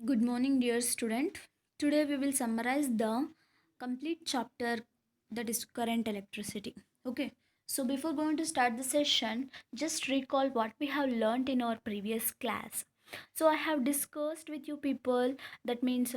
Good morning, dear student. Today we will summarize the complete chapter that is current electricity. Okay, so before going to start the session, just recall what we have learned in our previous class. So I have discussed with you people, that means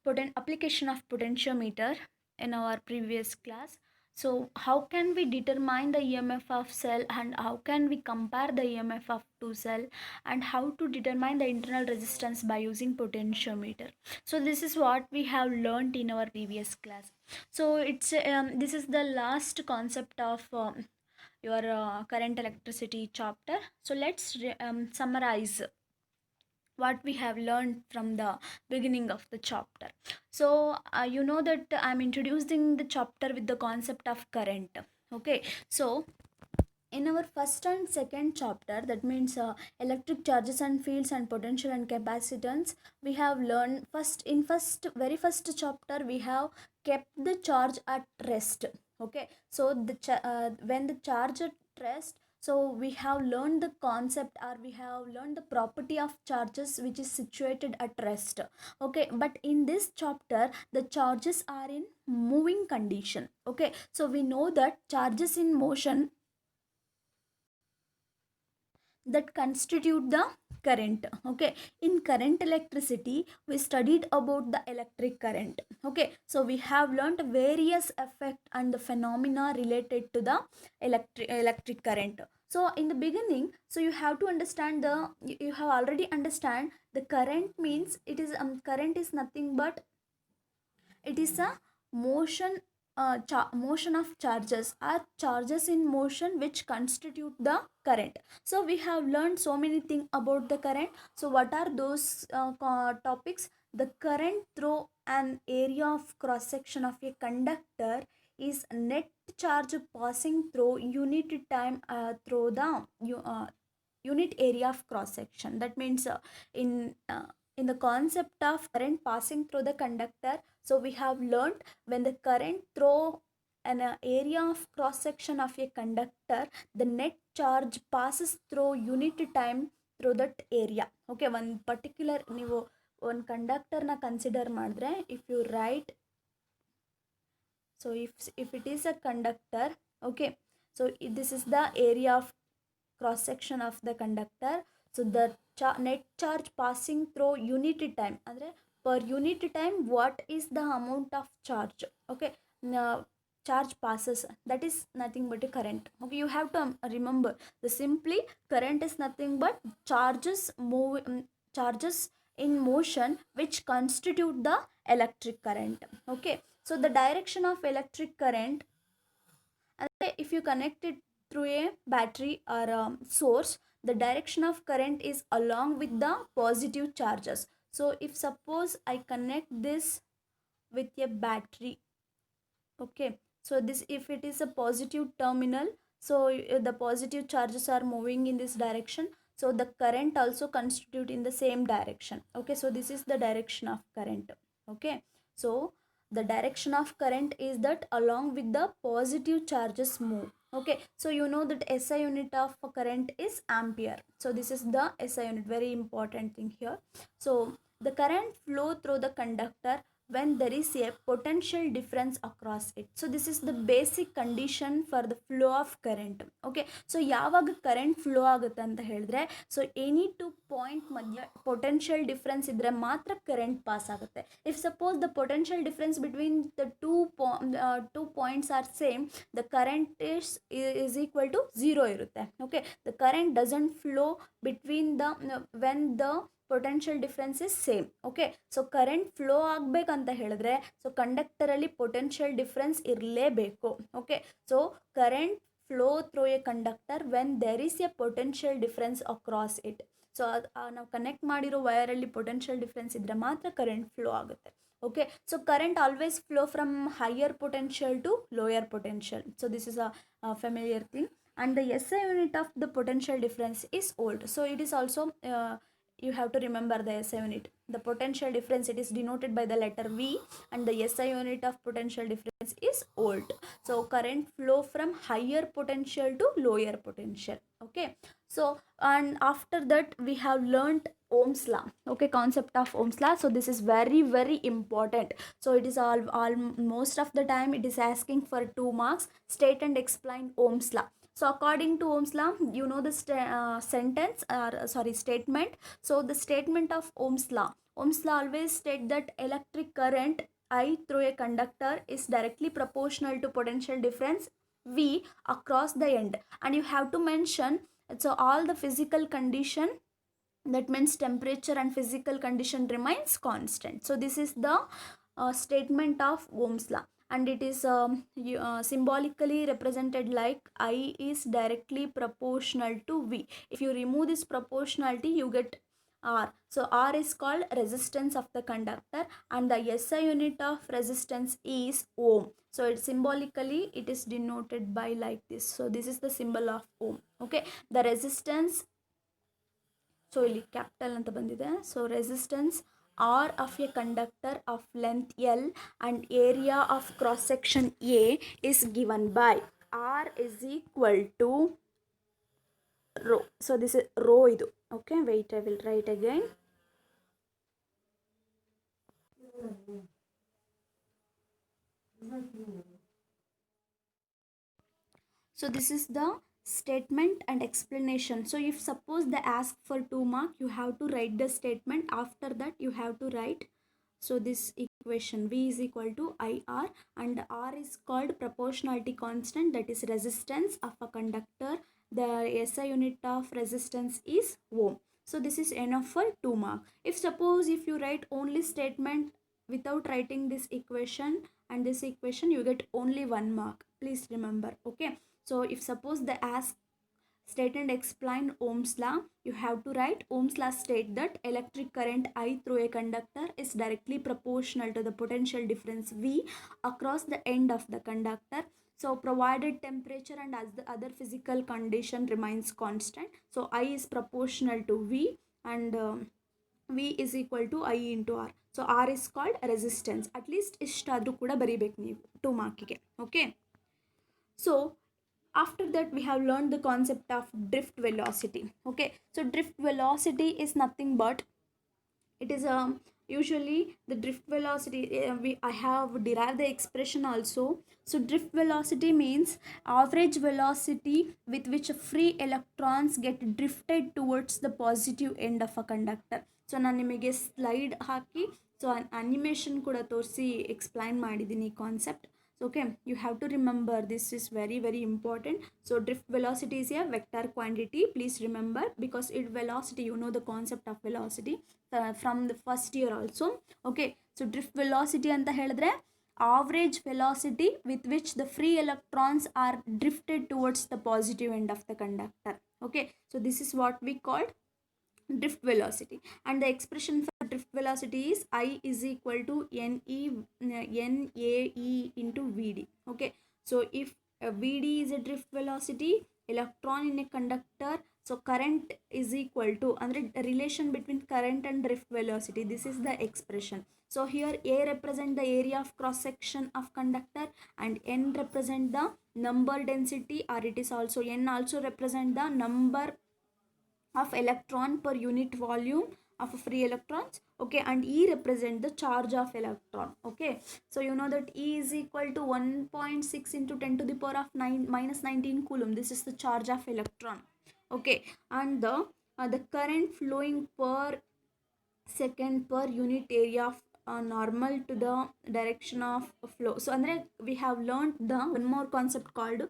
application of potentiometer in our previous class. So how can we determine the EMF of cell, and how can we compare the EMF of two cell, and how to determine the internal resistance by using potentiometer. So this is what we have learned in our previous class. So it's this is the last concept of your current electricity chapter. So let's summarize what we have learned from the beginning of the chapter. So you know that I'm introducing the chapter with the concept of current. Okay, so in our first and second chapter, that means electric charges and fields and potential and capacitance, we have learned first very first chapter we have kept the charge at rest. Okay, so when the charge at rest, so we have learned the concept, or we have learned the property of charges which is situated at rest. Okay, but in this chapter the charges are in moving condition. Okay, so we know that charges in motion that constitute the current. Okay, in current electricity we studied about the electric current. Okay, so we have learnt various effect and the phenomena related to the electric current. So in the beginning, so you have to understand you have already understand the current means it is current is nothing but it is a motion, motion of charges, or charges in motion which constitute the current. So we have learned so many things about the current. So what are those topics? The current through an area of cross section of a conductor is net charge passing through unit time through the unit area of cross section. That means in in the concept of current passing through the conductor, so we have learned when the current through an area of cross section of a conductor, the net charge passes through unit time through that area. Okay, one particular ನೀವು ಒಂದು ಕಂಡಕ್ಟರ್ನ consider ಮಾಡಿದ್ರೆ, if you write, so if it is a conductor, okay, so this is the area of cross section of the conductor. So the net charge passing through unit time, andre per unit time what is the amount of charge. Okay, charge passes, that is nothing but a current. Okay, you have to remember the simply current is nothing but charges in motion which constitute the electric current. Okay, so the direction of electric current, if you connect it through a battery or a source, the direction of current is along with the positive charges. So if suppose I connect this with a battery, okay, so this, if it is a positive terminal, so the positive charges are moving in this direction, so the current also constitute in the same direction. Okay, so this is the direction of current. Okay, so the direction of current is that along with the positive charges move. Okay, so you know that SI unit of current is ampere. So this is the SI unit, very important thing here. So the current flow through the conductor when there is a potential difference across it. So this is the basic condition for the flow of current. Okay, so ಯಾವಾಗ current flow ಆಗುತ್ತೆ ಅಂತ ಹೇಳಿದ್ರೆ, so any two point ಮಧ್ಯ potential difference ಇದ್ದರೆ ಮಾತ್ರ current pass ಆಗುತ್ತೆ. If suppose the potential difference between the two points are same, the current is equal to 0 ಇರುತ್ತೆ. Okay, the current doesn't flow between the when the potential difference is same. Okay, so current flow ಆಗಬೇಕಂತ ಹೇಳಿದ್ರೆ, so ಕಂಡಕ್ಟರಲ್ಲಿ potential difference ಇರಲೇಬೇಕು. Okay, so current flow through A conductor when there is a potential difference across it. So ನಾವು connect ಮಾಡಿರೋ ವಯರಲ್ಲಿ potential difference ಇದ್ದರೆ ಮಾತ್ರ current flow ಆಗುತ್ತೆ. Okay, so current always flow from higher potential to lower potential. So this is a familiar thing. And the SI unit of the potential difference is volt. So it is also you have to remember the SI unit. The potential difference, it is denoted by the letter V, and the SI unit of potential difference is volt. So current flow from higher potential to lower potential. Okay, so and after that we have learned Ohm's law. Okay, concept of Ohm's law. So this is very very important. So it is all most of the time it is asking for 2 marks. State and explain Ohm's law. So according to Ohm's law, you know the sentence or statement. So the statement of Ohm's law. Ohm's law always state that electric current I through a conductor is directly proportional to potential difference V across the end, and you have to mention so all the physical condition, that means temperature and physical condition remains constant. So this is the statement of Ohm's law, and it is symbolically represented like I is directly proportional to V. If you remove this proportionality, you get R. So R is called resistance of the conductor, and the SI unit of resistance is ohm. So it symbolically it is denoted by like this. So this is the symbol of ohm. Okay, the resistance, so ಇಲ್ಲಿ capital ಅಂತ ಬಂದಿದೆ. So resistance R of a conductor of length L and area of cross section A is given by R is equal to rho. So this is rho ಇದು. Okay, wait, I will write again. So this is the statement and explanation. So if suppose they ask for 2 mark, you have to write the statement. After that you have to write, so this equation V is equal to IR, and R is called proportionality constant, that is resistance of a conductor. The SI unit of resistance is ohm. So this is enough for 2 mark. If suppose if you write only statement without writing this equation and this equation, you get only 1 mark. Please remember. Okay, so if suppose they ask state and explain Ohm's law, you have to write Ohm's law state that electric current I through a conductor is directly proportional to the potential difference V across the end of the conductor. So provided temperature and as the other physical condition remains constant, so I is proportional to V, and V is equal to I into R. So R is called resistance. At least ಇಷ್ಟಾದರೂ ಕೂಡ ಬರೀಬೇಕು ನೀವು 2 markiಗೆ. Okay, so after that we have learned the concept of drift velocity. Okay, so drift velocity is nothing but it is usually the drift velocity, I have derived the expression also. So drift velocity means average velocity with which free electrons get drifted towards the positive end of a conductor. So ನಾನು ನಿಮಗೆ slide ಹಾಕಿ so animation ಕೂಡ ತೋರಿಸಿ explain ಮಾಡಿದ್ದೀನಿ ಈ concept. Okay, you have to remember, this is very very important. So drift velocity is a vector quantity, please remember, because it velocity, you know the concept of velocity from the first year also. Okay, so drift velocity anta helidre average velocity with which the free electrons are drifted towards the positive end of the conductor. Okay, so this is what we called drift velocity, and the expression for drift velocity is I is equal to NAE into VD. Okay, so if VD is a drift velocity, electron in a conductor, so current is equal to, andre relation between current and drift velocity, this is the expression. So here A represent the area of cross section of conductor, and N represent the number density, or it is also N also represent the number of electron per unit volume of free electrons. Okay, and E represent the charge of electron. Okay, so you know that E is equal to 1.6 into 10 to the power of 9 minus 19 coulomb. This is the charge of electron. Okay, and the current flowing per second per unit area of normal to the direction of flow. So andre we have learned the one more concept called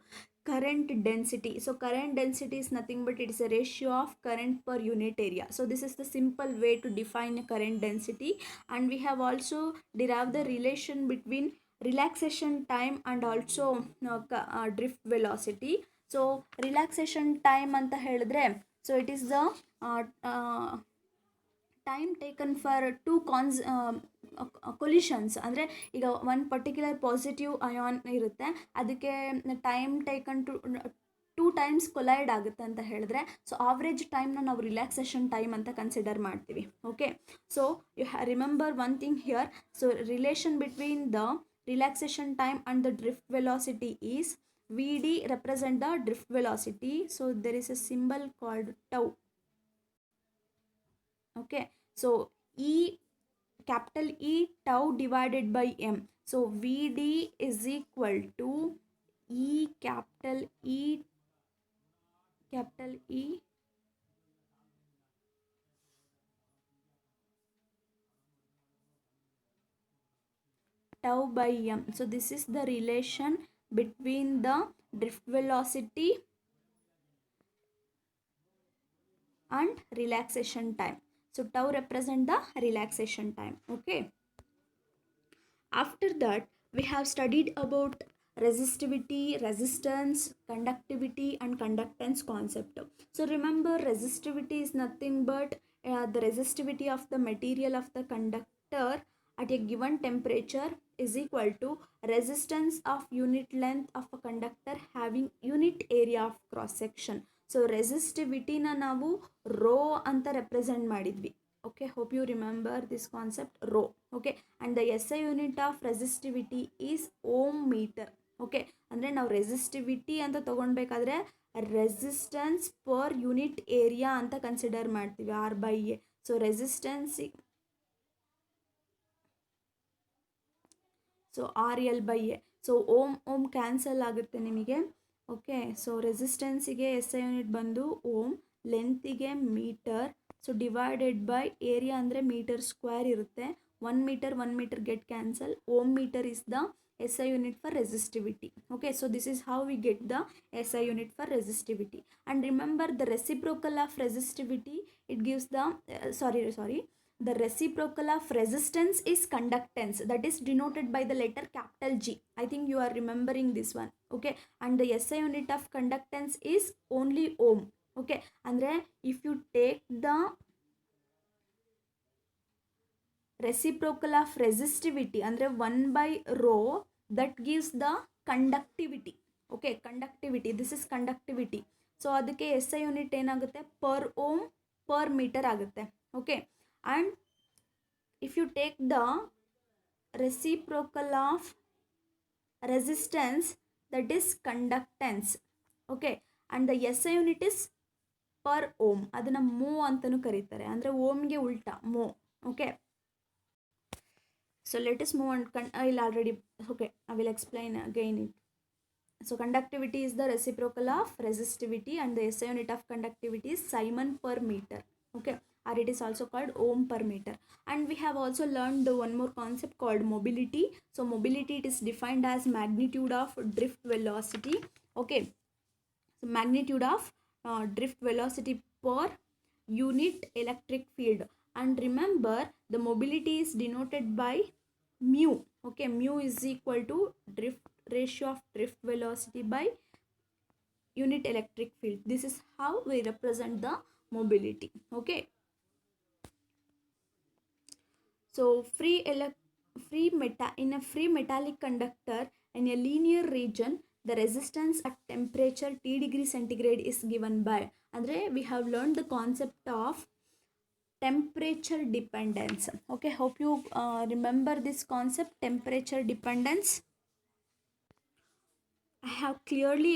current density. So current density is nothing but it is a ratio of current per unit area. So this is the simple way to define a current density, and we have also derived the relation between relaxation time and also drift velocity. So relaxation time anta ಹೇಳಿದ್ರೆ, so it is the time taken for two collisions. ಅಂದರೆ ಈಗ ಒಂದು particular positive ion ಇರುತ್ತೆ, ಅದಕ್ಕೆ time taken two times collide ಆಗುತ್ತೆ ಅಂತ ಹೇಳಿದ್ರೆ, so average ಟೈಮ್ನ ನಾವು ರಿಲ್ಯಾಕ್ಸೇಷನ್ ಟೈಮ್ ಅಂತ ಕನ್ಸಿಡರ್ ಮಾಡ್ತೀವಿ. Okay, so you remember one thing here. So relation between the relaxation time and the drift velocity is Vd represent the drift velocity. So there is a symbol called tau. Okay, so E, capital E tau divided by m. So Vd is equal to E capital E tau by m. So this is the relation between the drift velocity and relaxation time. So tau represent the relaxation time. Okay. After that, we have studied about resistivity, resistance, conductivity and conductance concept. So remember, resistivity is nothing but the resistivity of the material of the conductor at a given temperature is equal to resistance of unit length of a conductor having unit area of cross section. So resistivity na ನಾವು rho ಅಂತ represent ಮಾಡಿದ್ವಿ. Okay, hope you remember this concept, rho. Okay, and the SI unit of resistivity is ohm meter. Okay, ಅಂದರೆ ನಾವು resistivity ಅಂತ ತಗೊಳ್ಬೇಕಾದ್ರೆ resistance per unit area ಅಂತ consider ಮಾಡ್ತೀವಿ, R by A. So resistance, so RL by A. So ohm cancel ಆಗುತ್ತೆ ನಿಮಗೆ. Okay, so ರೆಸಿಸ್ಟೆನ್ಸಿಗೆ SI unit ಬಂದು ಓಮ್, ಲೆಂತಿಗೆ metre, so divided by area ಅಂದರೆ ಮೀಟರ್ ಸ್ಕ್ವೇರ್ ಇರುತ್ತೆ. 1 meter get cancel. Ohm meter is the SI unit for resistivity. Okay, so this is how we get the SI unit for resistivity. And remember the reciprocal of resistivity, it gives the the reciprocal of resistance is conductance, that is denoted by the letter capital G. I think you are remembering this one. Okay, and the SI unit of conductance is only ohm. Okay, andre if you take the reciprocal of resistivity andre 1 by rho, that gives the conductivity. Okay, conductivity, this is conductivity. So ಅದಕ್ಕೆ SI unit ಏನಾಗುತ್ತೆ, per ohm per meter ಆಗುತ್ತೆ. Okay, and if you take the reciprocal of resistance, that is conductance. Okay, and the SI unit is per ohm, ಅದನ್ನು mho ಅಂತಲೂ ಕರೀತಾರೆ, ಅಂದರೆ ಓಮ್ಗೆ ಉಲ್ಟಾ mho. Okay, so let us move on. I will explain again it. So conductivity is the reciprocal of resistivity and the SI unit of conductivity is Simon per meter. Okay, or it is also called ohm per meter. And we have also learned the one more concept called mobility. So mobility, it is defined as magnitude of drift velocity. Okay, so magnitude of drift velocity per unit electric field. And remember, the mobility is denoted by mu. Okay, mu is equal to ratio of drift velocity by unit electric field. This is how we represent the mobility. Okay, so in a free metallic conductor in a linear region, the resistance at temperature T degree centigrade is given by, andre we have learned the concept of temperature dependence. Okay, hope you remember this concept, temperature dependence. I have clearly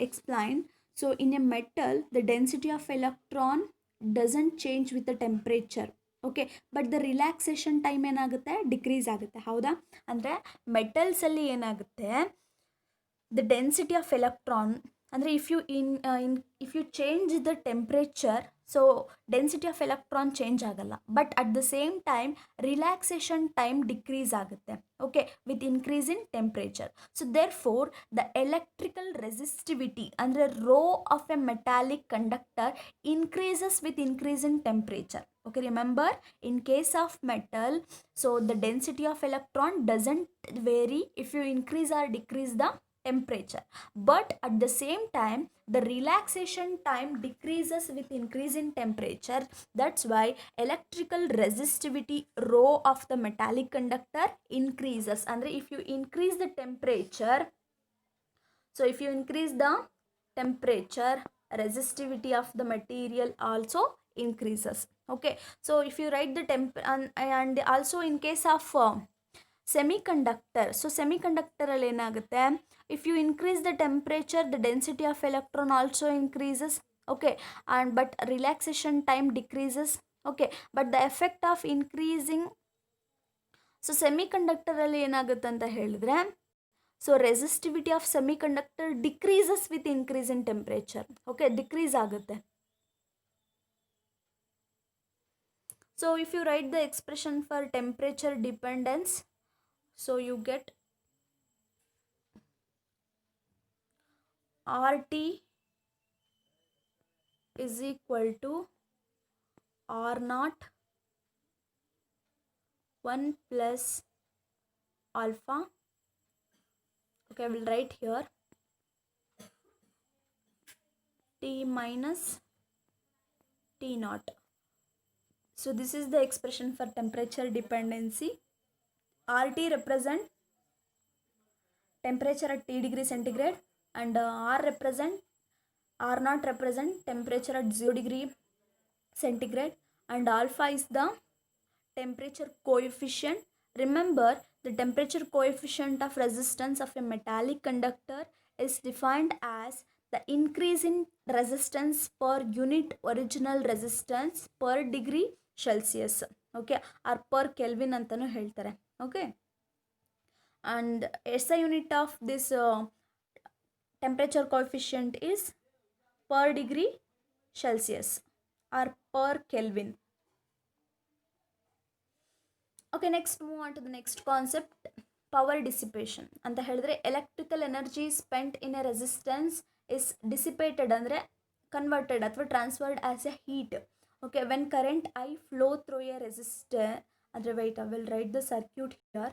explained. So in a metal, the density of electron doesn't change with the temperature. Okay, but the relaxation time ಏನಾಗುತ್ತೆ, decrease ಆಗುತ್ತೆ. ಹೌದಾ, ಅಂದರೆ ಮೆಟಲ್ಸಲ್ಲಿ ಏನಾಗುತ್ತೆ, the density of electron, ಅಂದರೆ if you change the temperature, so density of electron change ಆಗಲ್ಲ, but at the same time relaxation time decrease ಆಗುತ್ತೆ. Okay, with increase in temperature. So therefore the electrical resistivity ಅಂದರೆ rho of a metallic conductor increases with increase in temperature. Okay, remember, in case of metal, so the density of electron doesn't vary if you increase or decrease the temperature, but at the same time the relaxation time decreases with increase in temperature. That's why electrical resistivity rho of the metallic conductor increases. Andre if you increase the temperature, so if you increase the temperature, resistivity of the material also increases. Okay, so if you write the temp and also in case of semiconductor. So ಸೆಮಿಕಂಡಕ್ಟರಲ್ಲಿ ಏನಾಗುತ್ತೆ, if you increase the temperature the density of electron also increases. Okay, and but relaxation time decreases. Okay, but the effect of increasing, so ಸೆಮಿಕಂಡಕ್ಟರಲ್ಲಿ ಏನಾಗುತ್ತೆ ಅಂತ ಹೇಳಿದ್ರೆ, so resistivity of semiconductor decreases with increase in temperature. Okay, decrease ಆಗುತ್ತೆ. So if you write the expression for temperature dependence, so you get RT is equal to R naught 1 plus alpha. Okay, I will write here T minus T naught. So this is the expression for temperature dependency. RT represent temperature at T degree centigrade, and R naught represent temperature at 0 degree centigrade, and alpha is the temperature coefficient. Remember, the temperature coefficient of resistance of a metallic conductor is defined as the increase in resistance per unit original resistance per degree Celsius. Okay, or per Kelvin ಅಂತಲೂ ಹೇಳ್ತಾರೆ. Okay, and SI unit of this temperature coefficient is per degree Celsius or per Kelvin. Okay, next move on to the next concept, power dissipation. ಅಂತ ಹೇಳಿದ್ರೆ electrical energy spent in a resistance is dissipated ಅಂದರೆ converted ಅಥವಾ transferred as a heat. Okay, when current I flow through a resistor, wait, I will write the circuit here.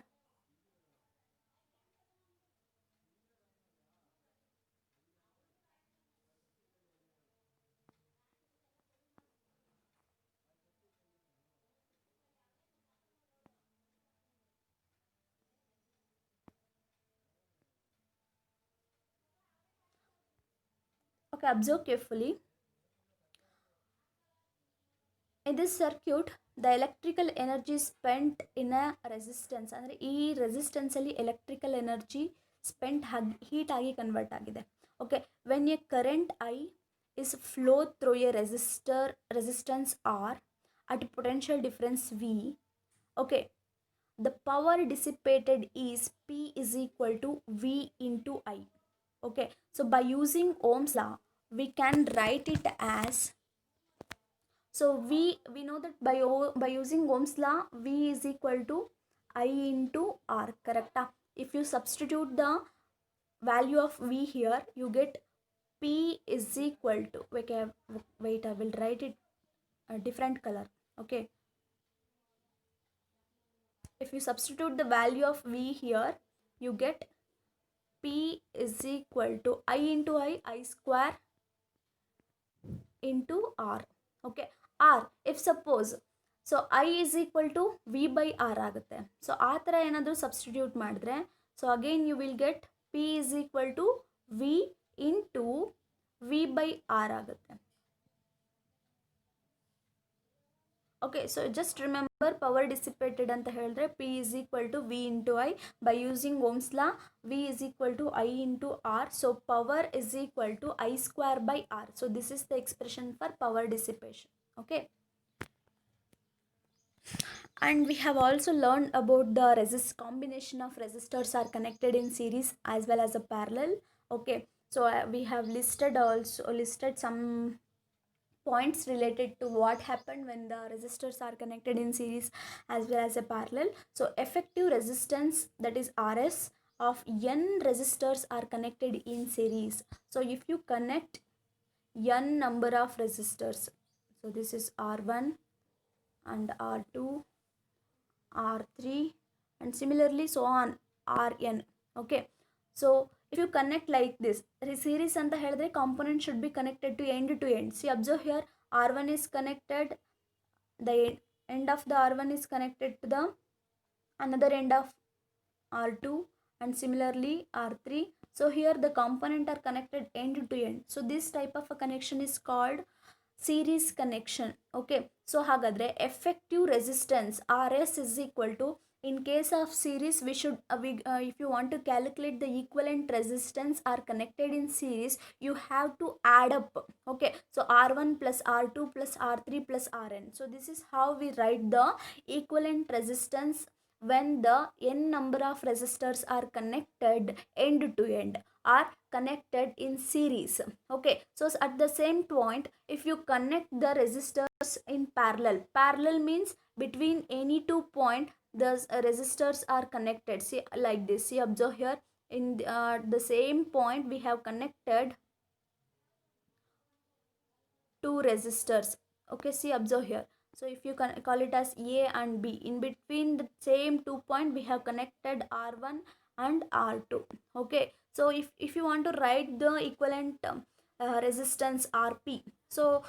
Okay, observe carefully. In this circuit, the electrical energy spent in a resistance ಅಂದರೆ ಈ resistance ಅಲ್ಲಿ electrical energy spent heat ಆಗಿ convert ಆಗಿದೆ. Okay, when a current I is flow through a resistance R at potential difference V, okay, the power dissipated is P is equal to V into I. Okay, so by using Ohm's law, we can write it as, so we know that by using Ohm's law, V is equal to I into R, correct? If you substitute the value of V here, you get P is equal to, wait, I will write it a different color. Okay, if you substitute the value of V here, you get P is equal to I into I square into R. Okay, R, if suppose, so I is equal to V by R ಆಗುತ್ತೆ. So ಆ ಥರ ಏನಾದರೂ substitute ಮಾಡಿದ್ರೆ, so again you will get P is equal to V into V by R ಆಗುತ್ತೆ. Okay, so just remember power dissipated ಅಂತ ಹೇಳಿದ್ರೆ P is equal to V into I. By using Ohm's law, V is equal to I into R. So power is equal to I square by R. So this is the expression for power dissipation. Okay, and we have also learned about the combination of resistors are connected in series as well as a parallel. Okay, so we have listed some points related to what happened when the resistors are connected in series as well as a parallel. So effective resistance, that is RS, of n resistors are connected in series. So if you connect n number of resistors, so this is R1 and R2, R3, and similarly so on Rn. Okay, so if you connect like this, series anta helidre component should be connected to end. See, observe here, R1 is connected, the end of the R1 is connected to the another end of R2, and similarly R3. So here the component are connected end to end. So this type of a connection is called series connection. Okay, so ಹಾಗಾದ್ರೆ effective resistance RS is equal to in case of series, we should if you want to calculate the equivalent resistance are connected in series, you have to add up. Okay, so R1 plus R2 plus R3 plus Rn. So this is how we write the equivalent resistance when the n number of resistors are connected end to end, are connected in series. Okay, so at the same point, if you connect the resistors in parallel means between any 2 point the resistors are connected. See, like this, see, observe here, in the same point we have connected two resistors. Okay, see, observe here. So if you can call it as A and B, in between the same 2 point we have connected R1 and R2. Okay, so if you want to write the equivalent resistance RP, so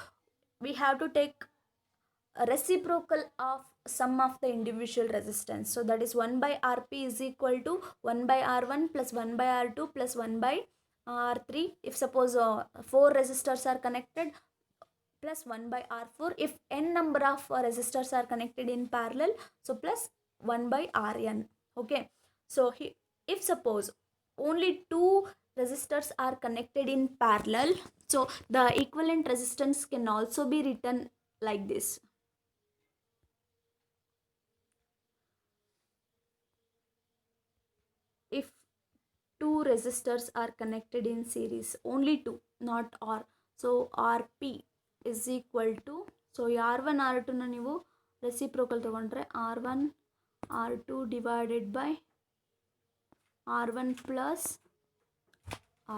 we have to take a reciprocal of sum of the individual resistance. So that is 1 by Rp is equal to 1 by R1 plus 1 by R2 plus 1 by R3. If suppose 4 resistors are connected, plus 1 by R4. If n number of resistors are connected in parallel, so plus 1 by Rn. Okay, so if suppose only two resistors are connected in parallel, so the equivalent resistance can also be written like this. If two resistors are connected in series, only two, not R, so Rp is equal to, so R1 R2 na ನೀವು reciprocal ತಗೊಂಡ್ರೆ R1 R2 divided by R1 plus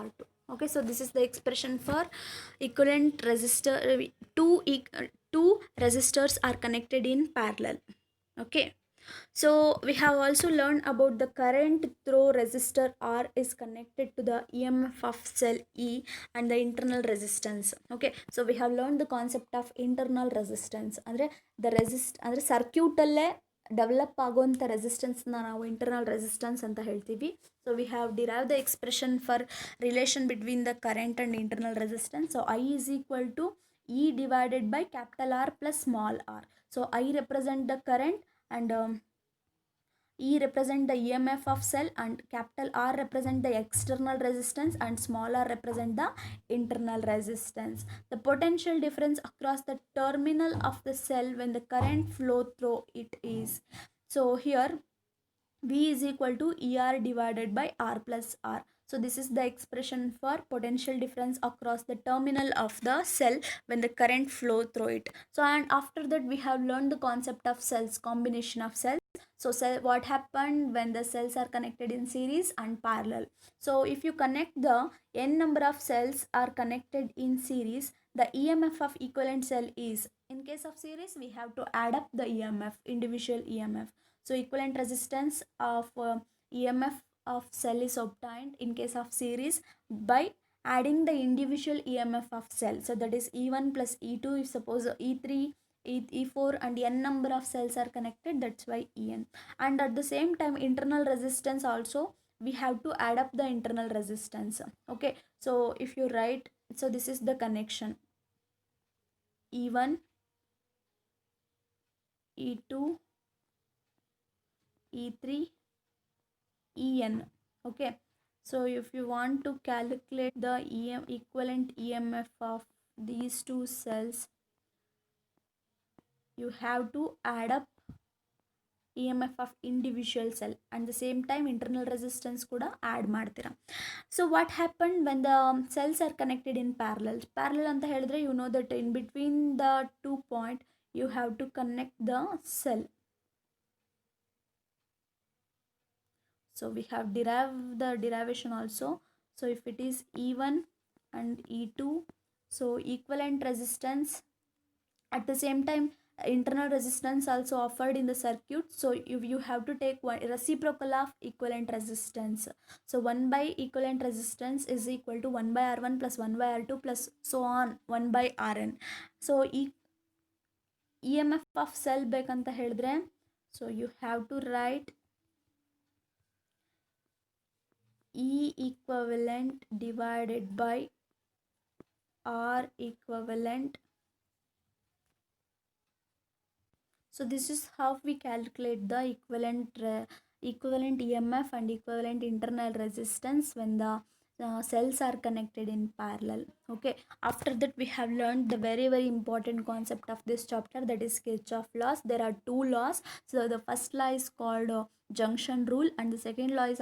R2. Okay, so this is the expression for equivalent resistor. Two resistors are connected in parallel. Okay, so we have also learned about the current through resistor R is connected to the EMF of cell E and the internal resistance. Okay, so we have learned the concept of internal resistance. ಅಂದರೆ the resist ಅಂದರೆ ಸರ್ಕ್ಯೂಟಲ್ಲೇ develop ಆಗುವಂಥ ರೆಸಿಸ್ಟೆನ್ಸ್ನ ನಾವು internal resistance ಅಂತ ಹೇಳ್ತೀವಿ. So we have derive the expression for relation between the current and internal resistance. So I is equal to E divided by capital R plus small r. So I represent the current and E represent the EMF of cell, and capital R represent the external resistance and small r represent the internal resistance. The potential difference across the terminal of the cell when the current flow through it is, so here V is equal to ER divided by R plus R. So this is the expression for potential difference across the terminal of the cell when the current flow through it. So and after that we have learned the concept of cells, combination of cells. So what happened when the cells are connected in series and parallel. So if you connect the n number of cells are connected in series, the EMF of equivalent cell is, in case of series we have to add up the EMF, individual EMF. So equivalent resistance of EMF of cell is obtained in case of series by adding the individual EMF of cell. So that is E1 plus E2. If suppose E3, E4 and n number of cells are connected, that's why En. And at the same time internal resistance also we have to add up the internal resistance. Okay, so if you write, so this is the connection E1, E2, E3, En. Okay, so if you want to calculate the equivalent EMF of these two cells, you have to add up EMF of individual cell and the same time internal resistance kuda add ಮಾಡ್ತೀರಾ. So what happened when the cells are connected in parallel ಅಂತ ಹೇಳಿದ್ರೆ, you know that in between the 2 point you have to connect the cell. So we have derived the derivation also. So if it is E1 and E2, so equivalent resistance, at the same time internal resistance also offered in the circuit. So you have to take one reciprocal of equivalent resistance. So 1 by equivalent resistance is equal to 1 by R1 plus 1 by R2 plus so on 1 by Rn. So EMF of cell ಬೇಕಂತ ಹೇಳಿದ್ರೆ, so you have to write E equivalent divided by R equivalent. So this is how we calculate the equivalent EMF and equivalent internal resistance when the cells are connected in parallel. Okay, after that we have learned the very important concept of this chapter, that is Kirchhoff laws. There are two laws. So the first law is called junction rule, and the second law is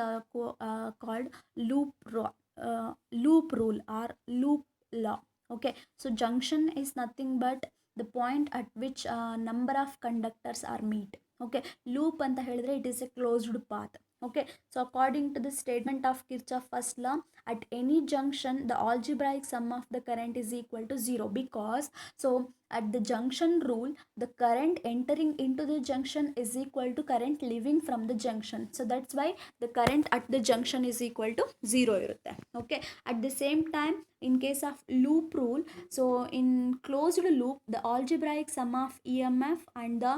called loop rule or loop law. Okay, so junction is nothing but the point at which number of conductors are meet. Okay, loop anta ಹೇಳಿದ್ರೆ it is a closed path. Okay, so according to the statement of Kirchhoff first law, at any junction the algebraic sum of the current is equal to 0, because so at the junction rule the current entering into the junction is equal to current leaving from the junction. So that's why the current at the junction is equal to 0 irutte. Okay, at the same time in case of loop rule, so in closed loop the algebraic sum of EMF and the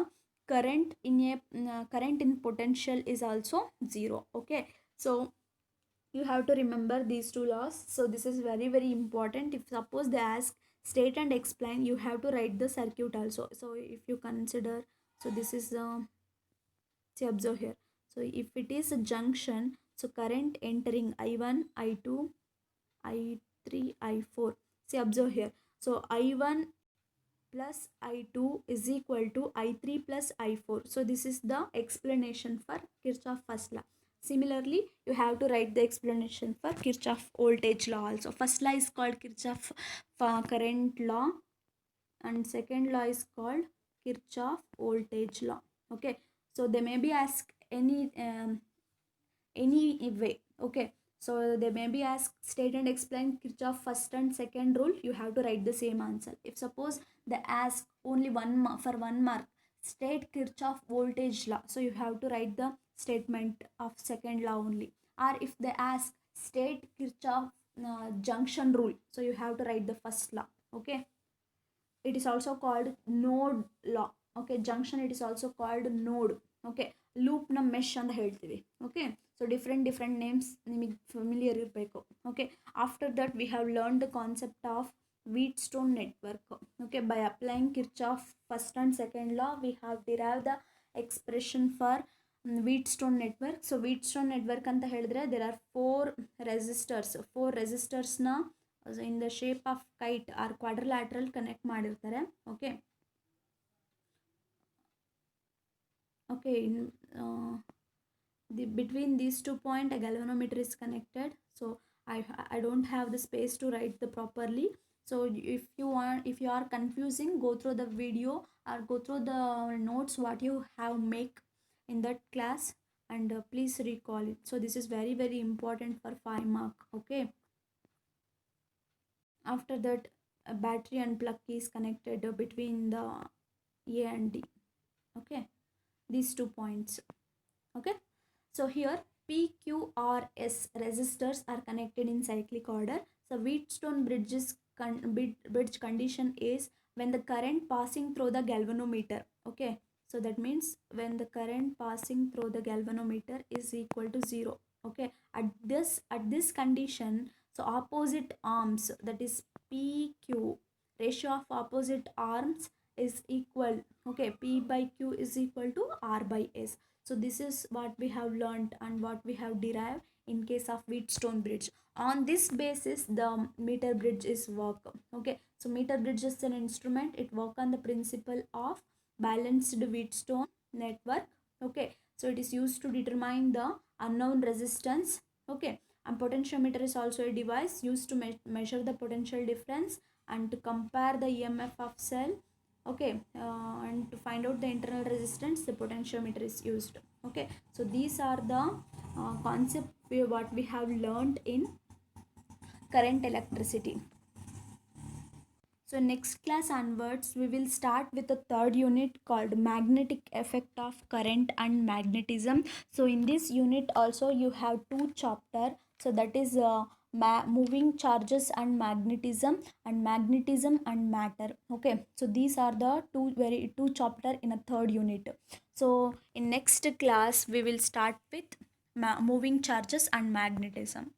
current in a current in potential is also 0. Okay, so you have to remember these two laws. So this is very important. If suppose they ask state and explain, you have to write the circuit also. So if you consider, so this is see, observe here. So if it is a junction, so current entering I1, I2, I3, I4. See, observe here. So I1 plus I2 is equal to I3 plus I4. So this is the explanation for Kirchhoff first law. Similarly, you have to write the explanation for Kirchhoff voltage law also. First law is called Kirchhoff current law, and second law is called Kirchhoff voltage law. Okay, so they may be asked any way. Okay, so they may be asked state and explain Kirchhoff first and second rule, you have to write the same answer. If suppose they ask only for 1 mark, state Kirchhoff voltage law, so you have to write the statement of second law only. Or if they ask state Kirchhoff junction rule, so you have to write the first law. Okay, it is also called node law. Okay, junction it is also called node. Okay, loop na mesh ಅಂತ ಹೇಳ್ತೀವಿ. Okay, so different names ನಿಮಗೆ familiar ಇರಬೇಕು. Okay, after that we have learned the concept of Wheatstone network. Okay, by applying Kirchhoff first and second law, we have derived the expression for Wheatstone network. So Wheatstone network ಅಂತ ಹೇಳಿದ್ರೆ there are four resistors na in the shape of kite or quadrilateral connect ಮಾಡಿರ್ತಾರೆ. Okay, okay, between these 2 points a galvanometer is connected. So I don't have the space to write the properly. So if you are confusing, go through the video or go through the notes what you have make in that class, and please recall it. So this is very important for 5 mark. Okay, after that a battery and plug is connected between the A and D. Okay, these 2 points. Okay, so here PQRS resistors are connected in cyclic order. So Wheatstone bridge condition is when the current passing through the galvanometer. Okay, so that means when the current passing through the galvanometer is equal to 0. Okay, at this condition, so opposite arms, that is PQ, ratio of opposite arms is equal. Okay, P by Q is equal to R by S. So this is what we have learned and what we have derived in case of Wheatstone bridge. On this basis the meter bridge is work. Okay, so meter bridge is an instrument. It work on the principle of balanced Wheatstone network. Okay, so it is used to determine the unknown resistance. Okay, and potentiometer is also a device used to measure the potential difference and to compare the EMF of cell. Okay, and to find out the internal resistance, the potentiometer is used. Okay, so these are the concept what we have learned in current electricity. So next class onwards we will start with the third unit called magnetic effect of current and magnetism. So in this unit also you have 2 chapter. So that is moving charges and magnetism and matter. Okay, so these are the two chapter in a third unit. So in next class we will start with moving charges and magnetism.